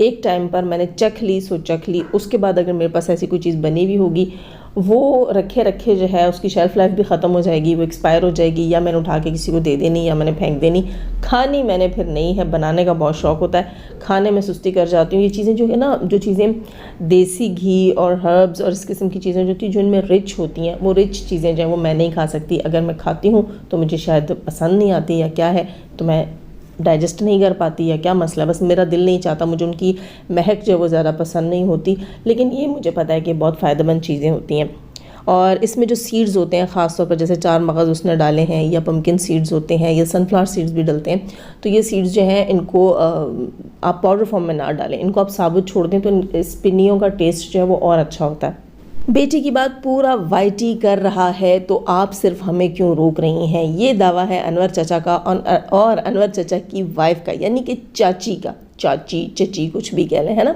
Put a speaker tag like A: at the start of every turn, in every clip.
A: ایک ٹائم پر میں نے چکھ لی سو چکھ لی، اس کے بعد اگر میرے پاس ایسی کوئی چیز بنی ہوئی ہوگی وہ رکھے جو ہے اس کی شیلف لائف بھی ختم ہو جائے گی، وہ ایکسپائر ہو جائے گی، یا میں نے اٹھا کے کسی کو دے دینی یا میں نے پھینک دینی، کھانی میں نے پھر نہیں ہے۔ بنانے کا بہت شوق ہوتا ہے، کھانے میں سستی کر جاتی ہوں۔ یہ چیزیں جو ہے نا، جو چیزیں دیسی گھی اور ہربز اور اس قسم کی چیزیں جو ہوتی ہیں جو ان میں رچ ہوتی ہیں، وہ رچ چیزیں جو ہیں وہ میں نہیں کھا سکتی۔ اگر میں کھاتی ہوں تو مجھے شاید پسند نہیں آتی یا کیا ہے، تو میں ڈائجسٹ نہیں کر پاتی یا کیا مسئلہ، بس میرا دل نہیں چاہتا، مجھے ان کی مہک جو ہے وہ زیادہ پسند نہیں ہوتی۔ لیکن یہ مجھے پتہ ہے کہ بہت فائدہ مند چیزیں ہوتی ہیں، اور اس میں جو سیڈز ہوتے ہیں خاص طور پر جیسے 4 مغز اس نے ڈالے ہیں، یا پمکن سیڈز ہوتے ہیں، یا سن فلاور سیڈز بھی ڈلتے ہیں، تو یہ سیڈز جو ہیں ان کو آپ پاؤڈر فارم میں نہ ڈالیں، ان کو آپ ثابت چھوڑ دیں تو اس پنیوں کا ٹیسٹ جو ہے وہ اور اچھا ہوتا ہے۔ بیٹی کی بات پورا YT کر رہا ہے تو آپ صرف ہمیں کیوں روک رہی ہیں، یہ دعویٰ ہے انور چچا کا اور انور چچا کی وائف کا، یعنی کہ چاچی کا، چاچی چچی کچھ بھی کہہ لیں، ہے نا۔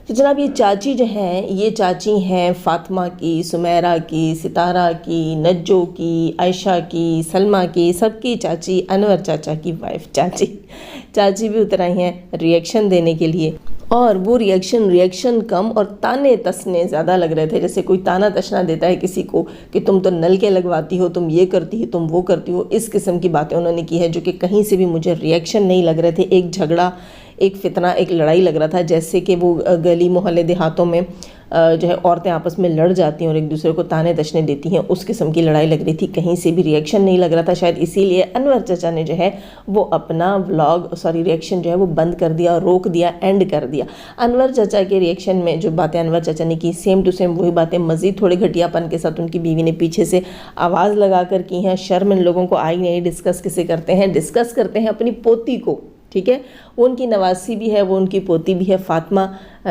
A: تو جناب یہ چاچی جو ہیں، یہ چاچی ہیں فاطمہ کی، سمیرہ کی، ستارہ کی، نجو کی، عائشہ کی، سلمہ کی، سب کی چاچی انور چاچا کی وائف چاچی بھی اتر آئی ہیں ریئیکشن دینے کے لیے، اور وہ ریئیکشن کم اور تانے تسنے زیادہ لگ رہے تھے، جیسے کوئی تانا تشنا دیتا ہے کسی کو کہ تم تو نل کے لگواتی ہو، تم یہ کرتی ہو، تم وہ کرتی ہو، اس قسم کی باتیں انہوں نے کی ہے جو کہ کہیں سے بھی مجھے ریئیکشن نہیں لگ رہے تھے۔ ایک جھگڑا، ایک فتنہ، ایک لڑائی لگ رہا تھا، جیسے کہ وہ گلی محلے دیہاتوں میں جو ہے عورتیں آپس میں لڑ جاتی ہیں اور ایک دوسرے کو تانے تشنے دیتی ہیں، اس قسم کی لڑائی لگ رہی تھی، کہیں سے بھی ریئیکشن نہیں لگ رہا تھا۔ شاید اسی لیے انور چچا نے جو ہے وہ اپنا ریئیکشن جو ہے وہ بند کر دیا، روک دیا، اینڈ کر دیا۔ انور چچا کے ریئیکشن میں جو باتیں انور چچا نے کی، سیم ٹو سیم وہی باتیں مزید تھوڑے گھٹیا پن کے ساتھ ان کی بیوی نے پیچھے سے آواز لگا کر کی ہیں۔ شرم ان لوگوں کو آئی نہیں، ڈسکس کسے کرتے ہیں، ڈسکس کرتے ہیں اپنی پوتی کو، ٹھیک ہے، وہ ان کی نواسی بھی ہے، وہ ان کی پوتی بھی ہے، فاطمہ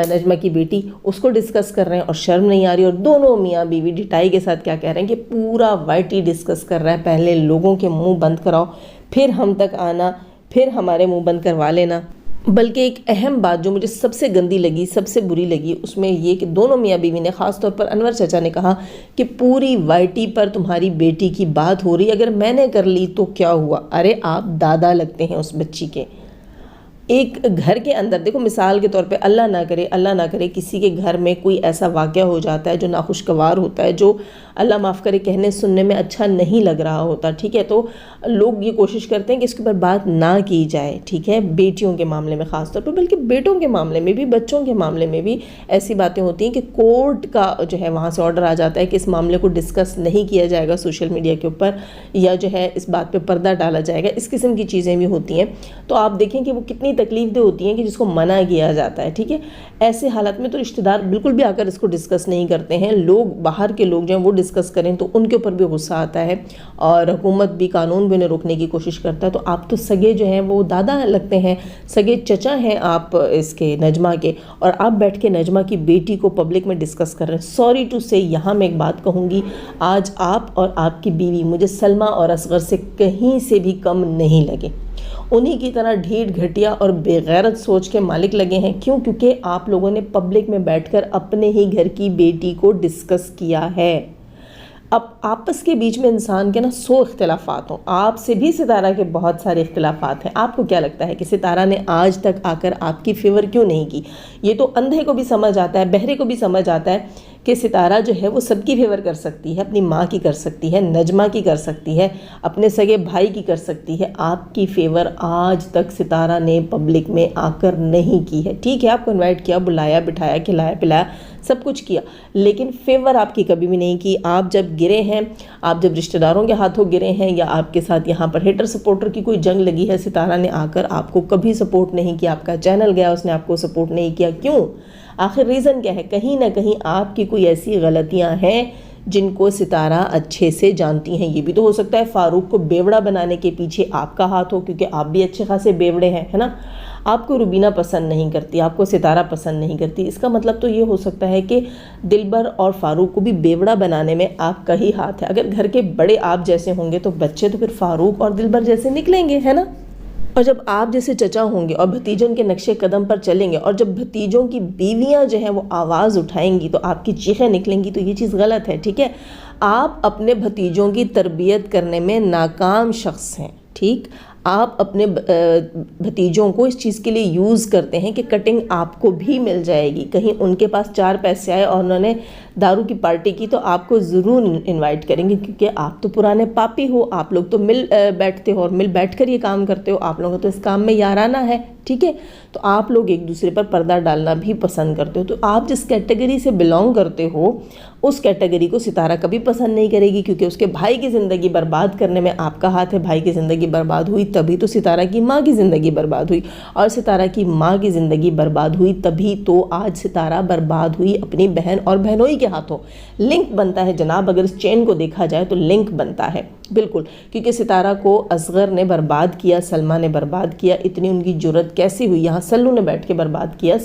A: نجمہ کی بیٹی، اس کو ڈسکس کر رہے ہیں اور شرم نہیں آ رہی، اور دونوں میاں بیوی ڈٹائی کے ساتھ کیا کہہ رہے ہیں کہ پورا YT ڈسکس کر رہا ہے، پہلے لوگوں کے منہ بند کراؤ، پھر ہم تک آنا، پھر ہمارے منہ بند کروا لینا۔ بلکہ ایک اہم بات جو مجھے سب سے گندی لگی، سب سے بری لگی، اس میں یہ کہ دونوں میاں بیوی نے، خاص طور پر انور چچا نے کہا کہ پوری YT پر تمہاری بیٹی کی بات ہو رہی، اگر میں نے کر لی تو کیا ہوا؟ ارے آپ دادا لگتے ہیں اس بچی کے۔ ایک گھر کے اندر دیکھو، مثال کے طور پہ اللہ نہ کرے کسی کے گھر میں کوئی ایسا واقعہ ہو جاتا ہے جو ناخوشگوار ہوتا ہے، جو اللہ معاف کرے کہنے سننے میں اچھا نہیں لگ رہا ہوتا، ٹھیک ہے، تو لوگ یہ کوشش کرتے ہیں کہ اس کے اوپر بات نہ کی جائے، ٹھیک ہے، بیٹیوں کے معاملے میں خاص طور پر، بلکہ بیٹوں کے معاملے میں بھی، بچوں کے معاملے میں بھی ایسی باتیں ہوتی ہیں کہ کورٹ کا جو ہے وہاں سے آرڈر آ جاتا ہے کہ اس معاملے کو ڈسکس نہیں کیا جائے گا سوشل میڈیا کے اوپر، یا جو ہے اس بات پہ پردہ ڈالا جائے گا، اس قسم کی چیزیں بھی ہوتی ہیں۔ تو آپ دیکھیں کہ وہ کتنی تکلیف دہ ہوتی ہیں کہ جس کو منع کیا جاتا ہے، ٹھیک ہے۔ ایسے حالات میں تو رشتہ دار بالکل بھی آ کر اس کو ڈسکس نہیں کرتے ہیں، لوگ باہر کے لوگ جو ہیں وہ ڈسکس کریں تو ان کے اوپر بھی غصہ آتا ہے، اور حکومت بھی، قانون بھی انہیں روکنے کی کوشش کرتا ہے۔ تو آپ تو سگے جو ہیں وہ دادا لگتے ہیں، سگے چچا ہیں آپ اس کے نجمہ کے، اور آپ بیٹھ کے نجمہ کی بیٹی کو پبلک میں ڈسکس کر رہے ہیں۔ سوری ٹو سے یہاں میں ایک بات کہوں گی، آج آپ اور آپ کی بیوی مجھے سلمہ اور اصغر سے کہیں سے بھی کم نہیں لگے، انہی کی طرح ڈھیٹ گھٹیا اور بے غیرت سوچ کے مالک لگے ہیں۔ کیوں؟ کیونکہ آپ لوگوں نے پبلک میں بیٹھ کر اپنے ہی گھر کی بیٹی کو ڈسکس کیا ہے۔ اب آپس کے بیچ میں انسان کے 100 اختلافات ہوں، آپ سے بھی ستارہ کے بہت سارے اختلافات ہیں، آپ کو کیا لگتا ہے کہ ستارہ نے آج تک آ کر آپ کی فیور کیوں نہیں کی؟ یہ تو اندھے کو بھی سمجھ آتا ہے، بہرے کو بھی سمجھ آتا ہے کہ ستارہ جو ہے وہ سب کی فیور کر سکتی ہے، اپنی ماں کی کر سکتی ہے، نجمہ کی کر سکتی ہے، اپنے سگے بھائی کی کر سکتی ہے، آپ کی فیور آج تک ستارہ نے پبلک میں آ کر نہیں کی ہے۔ ٹھیک ہے، آپ کو انوائٹ کیا، بلایا، بٹھایا، کھلایا پلایا، سب کچھ کیا، لیکن فیور آپ کی کبھی بھی نہیں کی۔ آپ جب گرے ہیں، آپ جب رشتہ داروں کے ہاتھوں گرے ہیں، یا آپ کے ساتھ یہاں پر ہیٹر سپورٹر کی کوئی جنگ لگی ہے، ستارہ نے آ کر آپ کو کبھی سپورٹ نہیں کیا، آپ کا چینل گیا اس نے آپ کو سپورٹ نہیں کیا۔ کیوں؟ آخر ریزن کیا ہے؟ کہیں نہ کہیں آپ کی کوئی ایسی غلطیاں ہیں جن کو ستارہ اچھے سے جانتی ہیں۔ یہ بھی تو ہو سکتا ہے فاروق کو بیوڑا بنانے کے پیچھے آپ کا ہاتھ ہو، کیونکہ آپ بھی اچھے خاصے بیوڑے ہیں، ہے نا۔ آپ کو روبینہ پسند نہیں کرتی، آپ کو ستارہ پسند نہیں کرتی، اس کا مطلب تو یہ ہو سکتا ہے کہ دلبر اور فاروق کو بھی بیوڑا بنانے میں آپ کا ہی ہاتھ ہے۔ اگر گھر کے بڑے آپ جیسے ہوں گے تو بچے تو پھر فاروق اور دلبر جیسے نکلیں گے، ہے نا۔ اور جب آپ جیسے چچا ہوں گے اور بھتیجوں کے نقشے قدم پر چلیں گے، اور جب بھتیجوں کی بیویاں جو ہیں وہ آواز اٹھائیں گی تو آپ کی چیخیں نکلیں گی، تو یہ چیز غلط ہے، ٹھیک ہے۔ آپ اپنے بھتیجوں کی تربیت کرنے میں ناکام شخص ہیں، ٹھیک۔ آپ اپنے بھتیجوں کو اس چیز کے لیے یوز کرتے ہیں کہ کٹنگ آپ کو بھی مل جائے گی. کہیں ان کے پاس 4 پیسے آئے اور انہوں نے دارو کی پارٹی کی تو آپ کو ضرور انوائٹ کریں گے، کیونکہ آپ تو پرانے پاپی ہو، آپ لوگ تو مل بیٹھتے ہو اور مل بیٹھ کر یہ کام کرتے ہو، آپ لوگوں کو تو اس کام میں یارانہ ہے. ٹھیک ہے، تو آپ لوگ ایک دوسرے پر پردہ ڈالنا بھی پسند کرتے ہو. تو آپ جس کیٹیگری سے بلونگ کرتے ہو اس کیٹیگری کو ستارہ کبھی پسند نہیں کرے گی، کیونکہ اس کے بھائی کی زندگی برباد کرنے میں آپ کا ہاتھ ہے. بھائی کی زندگی برباد ہوئی تبھی تو ستارہ کی ماں کی زندگی برباد ہوئی، اور ستارہ کی ماں کی زندگی برباد ہوئی تبھی تو آج ستارہ برباد ہوئی اپنی بہن اور بہنوئی کے ہاتھوں. لنک بنتا ہے جناب، اگر اس چین کو دیکھا جائے تو لنک بنتا ہے بالکل، کیونکہ ستارہ کو اصغر نے برباد کیا، سلمہ نے برباد کیا. اتنی ان کی جرت کیسی ہوئی؟ یہاں سلو نے بیٹھ کے برباد کیا،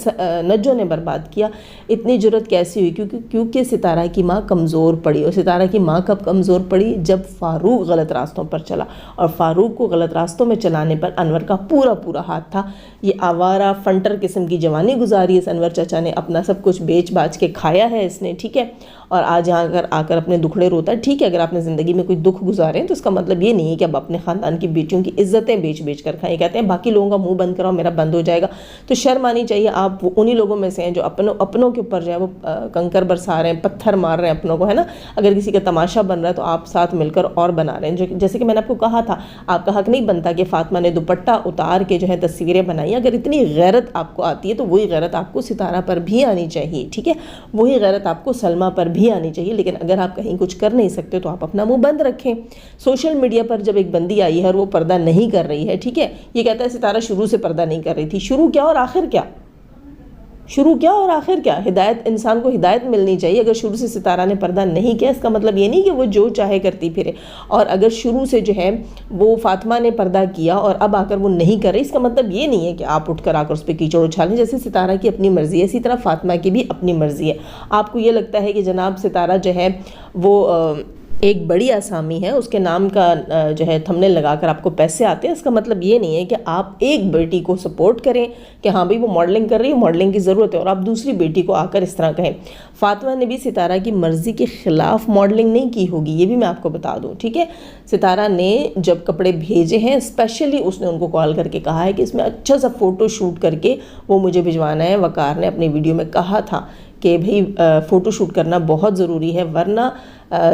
A: نجو نے برباد کیا. اتنی جرت کیسی ہوئی؟ کیونکہ ستارہ کی ماں کمزور پڑی. اور ستارہ کی ماں کب کمزور پڑی؟ جب فاروق غلط راستوں پر چلا، اور فاروق کو غلط راستوں میں چلانے پر انور کا پورا ہاتھ تھا. یہ آوارہ فنٹر قسم کی جوانی گزاری اس انور چچا نے، اپنا سب کچھ بیچ باچ کے کھایا ہے اس نے. ٹھیک ہے، اور آج یہاں آ کر اپنے دکھڑے روتا ہے. ٹھیک ہے، اگر آپ نے زندگی میں کوئی دکھ گزارے ہیں تو اس کا مطلب یہ نہیں ہے کہ اب اپنے خاندان کی بیٹیوں کی عزتیں بیچ کر کھائیں. کہتے ہیں باقی لوگوں کا منہ بند کراؤ میرا بند ہو جائے گا. تو شرم آنی چاہیے. آپ انہی لوگوں میں سے ہیں جو اپنوں کے اوپر جو ہے وہ کنکر برسا رہے ہیں، پتھر مار رہے ہیں اپنوں کو، ہے نا. اگر کسی کا تماشا بن رہا ہے تو آپ ساتھ مل کر اور بنا رہے ہیں. جیسے کہ میں نے آپ کو کہا تھا، آپ کا حق نہیں بنتا کہ فاطمہ نے دوپٹہ اتار کے جو ہے تصویریں بنائی. اگر اتنی غیرت آپ کو آتی ہے تو وہی غیرت آپ کو ستارہ پر بھی آنی چاہیے. ٹھیک ہے، وہی غیرت آپ کو سلمہ پر بھی آنی چاہیے. لیکن اگر آپ کہیں کچھ کر نہیں سکتے تو آپ اپنا منہ بند رکھیں. سوشل میڈیا پر جب ایک بندی آئی ہے اور وہ پردہ نہیں کر رہی ہے، ٹھیک ہے، یہ کہتا ہے ستارہ شروع سے پردہ نہیں کر رہی تھی. شروع کیا اور آخر کیا؟ شروع کیا اور آخر کیا؟ ہدایت، انسان کو ہدایت ملنی چاہیے. اگر شروع سے ستارہ نے پردہ نہیں کیا اس کا مطلب یہ نہیں کہ وہ جو چاہے کرتی پھرے. اور اگر شروع سے جو ہے وہ فاطمہ نے پردہ کیا اور اب آ کر وہ نہیں کر رہی، اس کا مطلب یہ نہیں ہے کہ آپ اٹھ کر آ کر اس پہ کیچڑ اچھالیں. جیسے ستارہ کی اپنی مرضی ہے، اسی طرح فاطمہ کی بھی اپنی مرضی ہے. آپ کو یہ لگتا ہے کہ جناب ستارہ جو ہے وہ ایک بڑی آسامی ہے، اس کے نام کا جو ہے تھمبنیل لگا کر آپ کو پیسے آتے ہیں، اس کا مطلب یہ نہیں ہے کہ آپ ایک بیٹی کو سپورٹ کریں کہ ہاں بھئی وہ ماڈلنگ کر رہی ہے، ماڈلنگ کی ضرورت ہے، اور آپ دوسری بیٹی کو آ کر اس طرح کہیں. فاطمہ نے بھی ستارہ کی مرضی کے خلاف ماڈلنگ نہیں کی ہوگی، یہ بھی میں آپ کو بتا دوں. ٹھیک ہے، ستارہ نے جب کپڑے بھیجے ہیں اسپیشلی اس نے ان کو کال کر کے کہا ہے کہ اس میں اچھا سا فوٹو شوٹ کر کے وہ مجھے بھجوانا ہے. وقار نے اپنی ویڈیو میں کہا تھا کہ بھئی فوٹو شوٹ کرنا بہت ضروری ہے ورنہ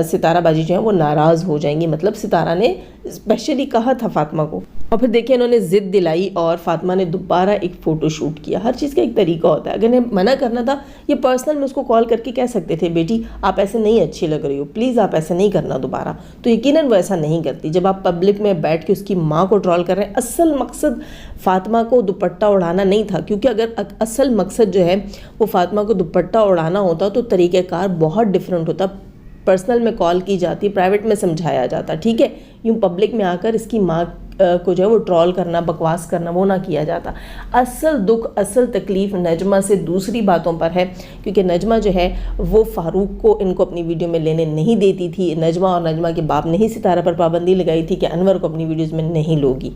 A: ستارہ باجی جو ہیں وہ ناراض ہو جائیں گی. مطلب ستارہ نے اسپیشلی کہا تھا فاطمہ کو، اور پھر دیکھیں انہوں نے ضد دلائی اور فاطمہ نے دوبارہ ایک فوٹو شوٹ کیا. ہر چیز کا ایک طریقہ ہوتا ہے. اگر انہیں منع کرنا تھا، یہ پرسنل میں اس کو کال کر کے کہہ سکتے تھے بیٹی آپ ایسے نہیں اچھی لگ رہی ہو، پلیز آپ ایسے نہیں کرنا دوبارہ. تو یقیناً وہ ایسا نہیں کرتی. جب آپ پبلک میں بیٹھ کے اس کی ماں کو ٹرول کر رہے ہیں، اصل مقصد فاطمہ کو دوپٹہ اڑانا نہیں تھا، کیونکہ اگر اصل مقصد جو ہے وہ فاطمہ کو دوپٹہ اڑانا ہوتا تو طریقہ کار بہت ڈیفرنٹ ہوتا. پرسنل میں کال کی جاتی، پرائیویٹ میں سمجھایا جاتا. ٹھیک ہے، یوں پبلک میں آ کر اس کی ماں کو جو ہے وہ ٹرول کرنا، بکواس کرنا وہ نہ کیا جاتا. اصل دکھ، اصل تکلیف نجمہ سے دوسری باتوں پر ہے، کیونکہ نجمہ جو ہے وہ فاروق کو ان کو اپنی ویڈیو میں لینے نہیں دیتی تھی. نجمہ اور نجمہ کے باپ نے ہی ستارہ پر پابندی لگائی تھی کہ انور کو اپنی ویڈیوز میں نہیں لوگی.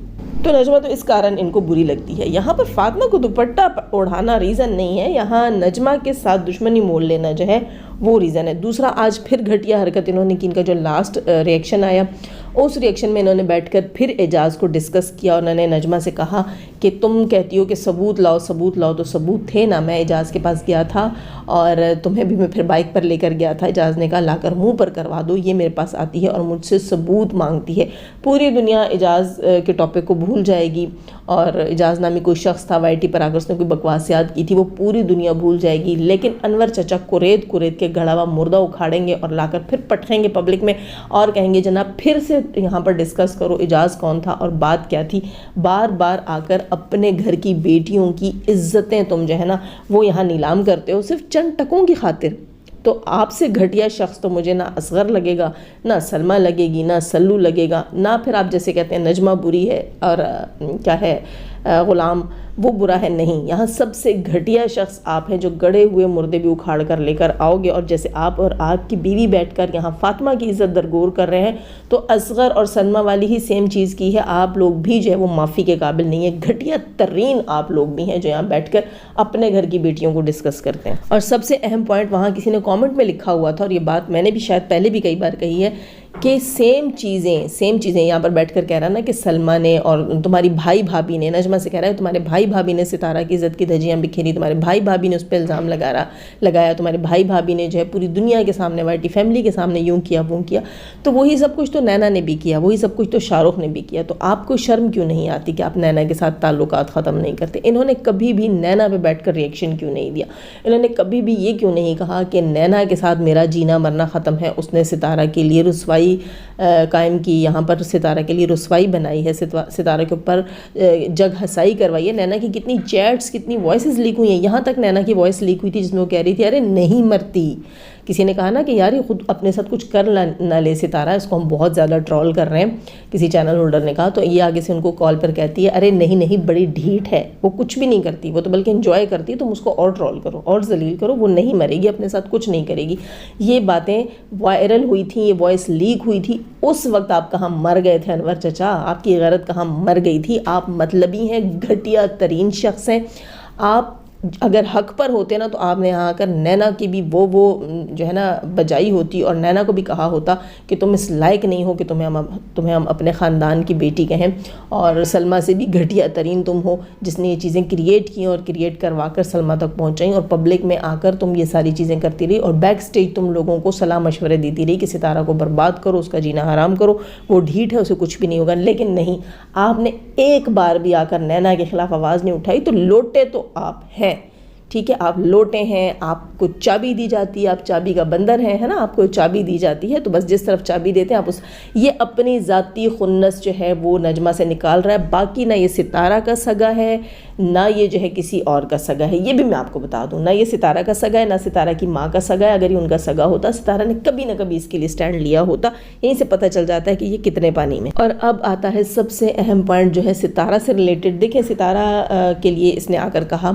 A: تو نجمہ تو اس کارن ان کو بری لگتی ہے. یہاں پر فاطمہ کو دوپٹہ اڑانا ریزن نہیں ہے، یہاں نجمہ کے ساتھ دشمنی مول لینا جو ہے وہ ریزن ہے. دوسرا، آج پھر گھٹیا حرکت انہوں نے کی. ان کا جو لاسٹ ریئیکشن آیا اس ریئیکشن میں انہوں نے بیٹھ کر پھر اعجاز کو ڈسکس کیا. انہوں نے نجمہ سے کہا کہ تم کہتی ہو کہ ثبوت لاؤ ثبوت لاؤ، تو ثبوت تھے نا. میں اعجاز کے پاس گیا تھا اور تمہیں بھی میں پھر بائک پر لے کر گیا تھا. اعجاز نے کہا لا کر منہ پر کروا دو. یہ میرے پاس آتی ہے اور مجھ سے ثبوت مانگتی ہے. پوری دنیا اعجاز کے ٹاپک کو بھول جائے گی، اور اعجاز نامی کوئی شخص تھا وائی ٹی پر آ کر اس نے کوئی بکواسیات کی تھی وہ پوری دنیا بھول جائے گی. لیکن انور چچا کریت کے گڑھا ہوا مردہ اکھاڑیں گے اور لا کر پھر پٹکیں گے پبلک میں اور کہیں گے جناب پھر سے یہاں پر ڈسکس کرو اعجاز کون تھا اور بات کیا تھی. بار بار آ کر اپنے گھر کی بیٹیوں کی عزتیں تم جو ہے نا وہ یہاں نیلام کرتے ہو صرف چند ٹکوں کی خاطر. تو آپ سے گھٹیا شخص تو مجھے نہ اصغر لگے گا، نہ سلمہ لگے گی، نہ سلو لگے گا، نہ پھر آپ جیسے کہتے ہیں نجمہ بری ہے اور کیا ہے غلام وہ برا ہے. نہیں، یہاں سب سے گھٹیا شخص آپ ہیں جو گڑے ہوئے مردے بھی اکھاڑ کر لے کر آؤ گے. اور جیسے آپ اور آپ کی بیوی بیٹھ کر یہاں فاطمہ کی عزت درگور کر رہے ہیں تو اصغر اور سلمہ والی ہی سیم چیز کی ہے. آپ لوگ بھی جو ہے وہ معافی کے قابل نہیں ہے. گھٹیا ترین آپ لوگ بھی ہیں جو یہاں بیٹھ کر اپنے گھر کی بیٹیوں کو ڈسکس کرتے ہیں. اور سب سے اہم پوائنٹ وہاں کسی نے کامنٹ میں لکھا ہوا تھا، اور یہ بات میں نے بھی شاید پہلے بھی کئی بار کہی ہے کہ سیم چیزیں یہاں پر بیٹھ کر کہہ رہا نا کہ سلمہ نے اور تمہاری بھائی بھابھی نے، نجمہ سے کہہ رہا ہے تمہارے بھائی بھابھی نے ستارہ کی عزت کی دھجیاں بکھیری، تمہارے بھائی بھابھی نے اس پہ الزام لگایا، تمہارے بھائی بھابھی نے جو ہے پوری دنیا کے سامنے، وائٹی فیملی کے سامنے یوں کیا وہ کیا، تو وہی سب کچھ تو نینا نے بھی کیا، وہی سب کچھ تو شاہ رخ نے بھی کیا، تو آپ کو شرم کیوں نہیں آتی کہ آپ نینا کے ساتھ تعلقات ختم نہیں کرتے؟ انہوں نے کبھی بھی نینا پہ بیٹھ کر ریئیکشن کیوں نہیں دیا؟ انہوں نے کبھی بھی یہ کیوں نہیں کہا کہ نینا کے ساتھ میرا جینا مرنا ختم ہے، اس نے ستارہ کے لیے رسوائی قائم کی، یہاں پر ستارہ کے لیے رسوائی بنائی ہے، ستارہ کے اوپر جگ ہسائی کروائی ہے، نینا کی کتنی چیٹس، کتنی وائسز لیک ہوئی ہیں، یہاں تک نینا کی وائس لیک ہوئی تھی جس میں وہ کہہ رہی تھی ارے نہیں مرتی، کسی نے کہا نا کہ یار یہ خود اپنے ساتھ کچھ کر نہ لے ستارہ، اس کو ہم بہت زیادہ ٹرول کر رہے ہیں، کسی چینل ہولڈر نے کہا، تو یہ آگے سے ان کو کال پر کہتی ہے ارے نہیں بڑی ڈھیٹ ہے، وہ کچھ بھی نہیں کرتی، وہ تو بلکہ انجوائے کرتی، تم اس کو اور ٹرول کرو اور ذلیل کرو، وہ نہیں مرے گی، اپنے ساتھ کچھ نہیں کرے گی۔ یہ باتیں وائرل ہوئی تھیں، یہ وائس لیک ہوئی تھی، اس وقت آپ کہاں مر گئے تھے انور چچا؟ آپ کی غیرت کہاں مر گئی تھی؟ آپ مطلبی ہیں، گھٹیا ترین شخص ہیں آپ، اگر حق پر ہوتے نا تو آپ نے یہاں آ کر نینا کی بھی وہ جو ہے نا بجائی ہوتی، اور نینا کو بھی کہا ہوتا کہ تم اس لائق نہیں ہو کہ تمہیں ہم اپنے خاندان کی بیٹی کہیں، اور سلمہ سے بھی گھٹیا ترین تم ہو جس نے یہ چیزیں کریٹ کی اور کریٹ کروا کر سلمہ تک پہنچائیں، اور پبلک میں آ کر تم یہ ساری چیزیں کرتی رہی، اور بیک سٹیج تم لوگوں کو صلاح مشورے دیتی رہی کہ ستارہ کو برباد کرو، اس کا جینا حرام کرو، وہ ڈھیٹ ہے، اسے کچھ بھی نہیں ہوگا، لیکن نہیں، آپ نے ایک بار بھی آ کر نینا کے خلاف آواز نہیں اٹھائی، تو لوٹے تو آپ ہیں، ٹھیک ہے، آپ لوٹے ہیں، آپ کو چابی دی جاتی ہے، آپ چابی کا بندر ہیں، ہے نا، آپ کو چابی دی جاتی ہے، تو بس جس طرف چابی دیتے ہیں آپ یہ اپنی ذاتی خنث جو ہے وہ نجمہ سے نکال رہا ہے، باقی نہ یہ ستارہ کا سگا ہے، نہ یہ جو ہے کسی اور کا سگا ہے، یہ بھی میں آپ کو بتا دوں، نہ یہ ستارہ کا سگا ہے، نہ ستارہ کی ماں کا سگا ہے، اگر یہ ان کا سگا ہوتا ستارہ نے کبھی نہ کبھی اس کے لیے سٹینڈ لیا ہوتا، یہیں سے پتہ چل جاتا ہے کہ یہ کتنے پانی میں۔ اور اب آتا ہے سب سے اہم پوائنٹ جو ہے ستارہ سے ریلیٹڈ، دیکھیں ستارہ کے لیے اس نے آ کر کہا،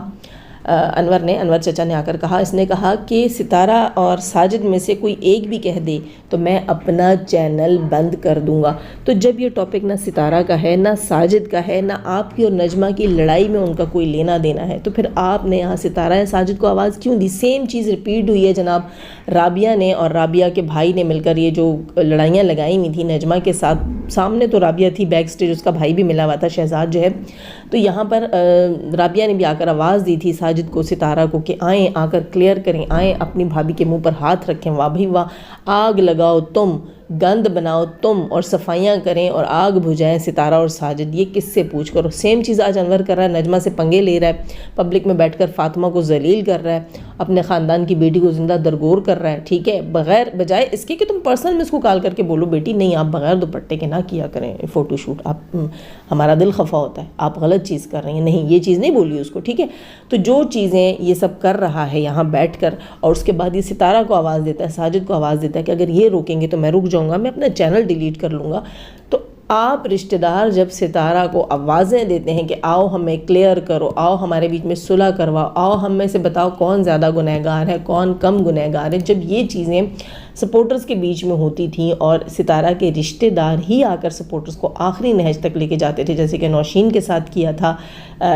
A: انور چچا نے آ کر کہا، اس نے کہا کہ ستارہ اور ساجد میں سے کوئی ایک بھی کہہ دے تو میں اپنا چینل بند کر دوں گا۔ تو جب یہ ٹاپک نہ ستارہ کا ہے، نہ ساجد کا ہے، نہ آپ کی اور نجمہ کی لڑائی میں ان کا کوئی لینا دینا ہے، تو پھر آپ نے یہاں ستارہ یا ساجد کو آواز کیوں دی؟ سیم چیز ریپیٹ ہوئی ہے جناب، رابعہ نے اور رابعہ کے بھائی نے مل کر یہ جو لڑائیاں لگائی ہوئی تھیں نجمہ کے ساتھ، سامنے تو رابعہ تھی، بیک سٹیج اس کا بھائی بھی ملا ہوا تھا شہزاد جو ہے، تو یہاں پر رابعہ نے بھی آ کر آواز دی تھی ساجد کو، ستارہ کو، کہ آئیں، آ کر کلیئر کریں، آئیں اپنی بھابھی کے منہ پر ہاتھ رکھیں، واہ بھائی واہ، آگ لگاؤ تم، گند بناؤ تم، اور صفائیاں کریں اور آگ بجھائیں ستارہ اور ساجد، یہ کس سے پوچھ کرو؟ سیم چیز آج انور کر رہا ہے، نجمہ سے پنگے لے رہا ہے، پبلک میں بیٹھ کر فاطمہ کو ذلیل کر رہا ہے، اپنے خاندان کی بیٹی کو زندہ درگور کر رہا ہے، ٹھیک ہے، بجائے اس کے کہ تم پرسنل میں اس کو کال کر کے بولو بیٹی نہیں آپ بغیر دوپٹے کے نہ کیا کریں فوٹو شوٹ، آپ ہمارا دل خفا ہوتا ہے، آپ غلط چیز کر رہی ہیں، نہیں یہ چیز نہیں بولی اس کو، ٹھیک ہے، تو جو چیزیں یہ سب کر رہا ہے یہاں بیٹھ کر، اور اس کے بعد یہ ستارہ کو آواز دیتا ہے، ساجد کو آواز دیتا ہے کہ اگر یہ روکیں گے تو میں رک جاؤں گا، میں اپنا چینل ڈیلیٹ کر لوں گا، تو آپ رشتہ دار جب ستارہ کو آوازیں دیتے ہیں کہ آؤ ہمیں کلیئر کرو، آؤ ہمارے بیچ میں صلح کرواؤ، آؤ ہم میں سے بتاؤ کون زیادہ گنہگار ہے کون کم گنہگار ہے، جب یہ چیزیں سپورٹرز کے بیچ میں ہوتی تھیں اور ستارہ کے رشتہ دار ہی آ کر سپورٹرز کو آخری نہج تک لے کے جاتے تھے، جیسے کہ نوشین کے ساتھ کیا تھا،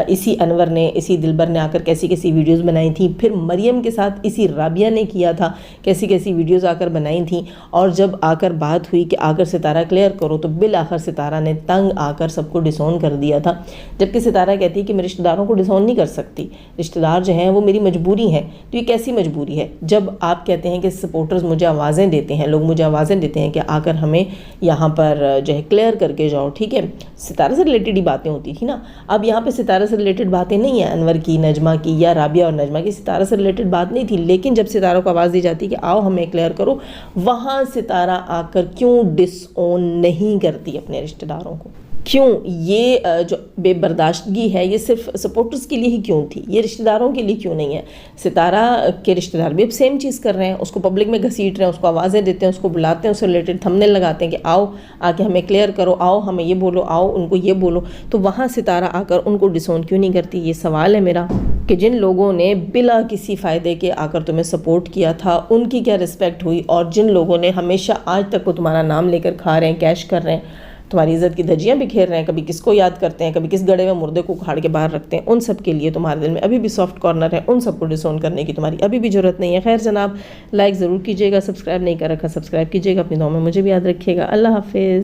A: اسی انور نے، اسی دلبر نے آ کر کیسی کیسی ویڈیوز بنائی تھیں، پھر مریم کے ساتھ اسی رابعہ نے کیا تھا، کیسی کیسی ویڈیوز آ کر بنائی تھیں، اور جب آ کر بات ہوئی کہ آ کر ستارہ کلیئر کرو تو بالآخر ستارہ نے تنگ آ کر سب کو ڈسون کر دیا تھا، جبکہ ستارہ کہتی ہے کہ میں رشتہ داروں کو ڈسون نہیں کر سکتی، رشتہ دار جو ہیں وہ میری مجبوری ہے، تو یہ کیسی مجبوری ہے؟ جب آپ کہتے ہیں کہ سپورٹرز مجھے آوازیں دیتے ہیں، لوگ مجھے آوازیں دیتے ہیں کہ آ کر ہمیں یہاں پر جو ہے کلیئر کر کے جاؤ، ٹھیک ہے، ستارہ سے ریلیٹڈ ہی باتیں ہوتی تھی نا، اب یہاں پہ ستارہ سے ریلیٹڈ باتیں نہیں ہیں، انور کی، نجمہ کی، یا رابعہ اور نجمہ کی، ستارہ سے ریلیٹڈ بات نہیں تھی، لیکن جب ستارہ کو آواز دی جاتی کہ آؤ ہمیں کلیئر کرو، وہاں ستارہ آ کر کیوں ڈس اون نہیں کرتی اپنے رشتہ داروں کو؟ کیوں یہ جو بے برداشتگی ہے یہ صرف سپورٹرز کے لیے ہی کیوں تھی؟ یہ رشتہ داروں کے لیے کیوں نہیں ہے؟ ستارہ کے رشتہ دار بھی اب سیم چیز کر رہے ہیں، اس کو پبلک میں گھسیٹ رہے ہیں، اس کو آوازیں دیتے ہیں، اس کو بلاتے ہیں، اس سے ریلیٹڈ تھمبنیل لگاتے ہیں کہ آؤ آ کے ہمیں کلیئر کرو، آؤ ہمیں یہ بولو، آؤ ان کو یہ بولو، تو وہاں ستارہ آ کر ان کو ڈسون کیوں نہیں کرتی؟ یہ سوال ہے میرا کہ جن لوگوں نے بلا کسی فائدے کے آ کر تمہیں سپورٹ کیا تھا ان کی کیا رسپیکٹ ہوئی، اور جن لوگوں نے ہمیشہ آج تک وہ تمہارا نام لے کر کھا رہے ہیں، کیش کر رہے ہیں، تمہاری عزت کی دھجیاں بکھیر رہے ہیں، کبھی کس کو یاد کرتے ہیں، کبھی کس گڑے میں مردے کو اکھاڑ کے باہر رکھتے ہیں، ان سب کے لیے تمہارے دل میں ابھی بھی سافٹ کارنر ہے، ان سب کو ڈسون کرنے کی تمہاری ابھی بھی ضرورت نہیں ہے۔ خیر جناب، لائک ضرور کیجیے گا، سبسکرائب نہیں کر رکھا سبسکرائب کیجیے گا، اپنی دعاؤں میں مجھے بھی یاد رکھیے گا۔ اللہ حافظ۔